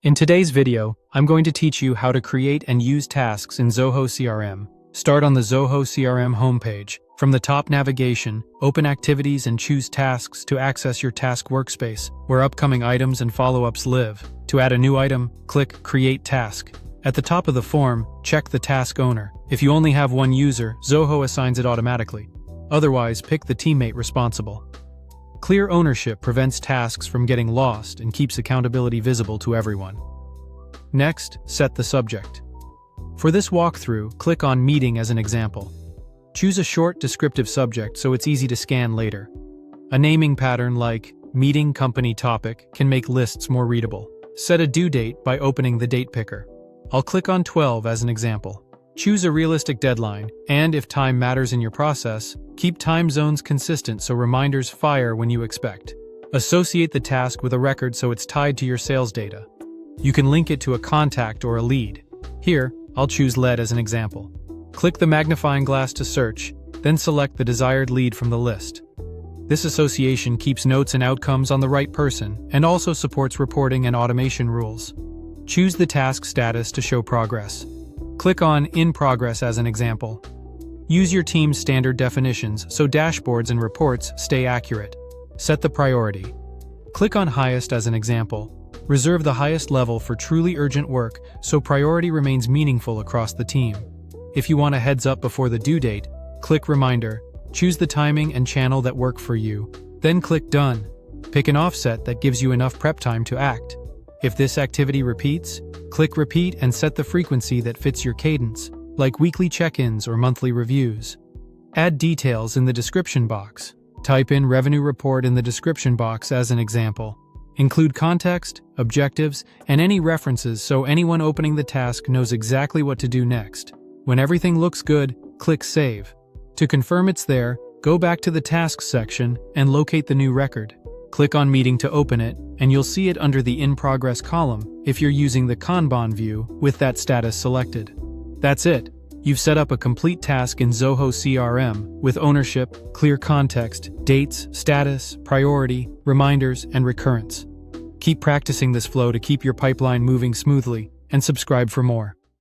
In today's video, I'm going to teach you how to create and use tasks in Zoho CRM. Start on the Zoho CRM homepage. From the top navigation, open Activities and choose Tasks to access your task workspace, where upcoming items and follow-ups live. To add a new item, click Create Task. At the top of the form, check the task owner. If you only have one user, Zoho assigns it automatically. Otherwise, pick the teammate responsible. Clear ownership prevents tasks from getting lost and keeps accountability visible to everyone. Next, set the subject. For this walkthrough, click on Meeting as an example. Choose a short, descriptive subject so it's easy to scan later. A naming pattern like Meeting Company Topic can make lists more readable. Set a due date by opening the date picker. I'll click on 12 as an example. Choose a realistic deadline, and if time matters in your process, keep time zones consistent so reminders fire when you expect. Associate the task with a record so it's tied to your sales data. You can link it to a contact or a lead. Here, I'll choose lead as an example. Click the magnifying glass to search, then select the desired lead from the list. This association keeps notes and outcomes on the right person and also supports reporting and automation rules. Choose the task status to show progress. Click on In Progress as an example. Use your team's standard definitions so dashboards and reports stay accurate. Set the priority. Click on Highest as an example. Reserve the highest level for truly urgent work so priority remains meaningful across the team. If you want a heads up before the due date, click Reminder. Choose the timing and channel that work for you. Then click Done. Pick an offset that gives you enough prep time to act. If this activity repeats, click Repeat and set the frequency that fits your cadence, like weekly check-ins or monthly reviews. Add details in the description box. Type in Revenue Report in the description box as an example. Include context, objectives, and any references so anyone opening the task knows exactly what to do next. When everything looks good, click Save. To confirm it's there, go back to the Tasks section and locate the new record. Click on Meeting to open it, and you'll see it under the In Progress column if you're using the Kanban view with that status selected. That's it. You've set up a complete task in Zoho CRM with ownership, clear context, dates, status, priority, reminders, and recurrence. Keep practicing this flow to keep your pipeline moving smoothly, and subscribe for more.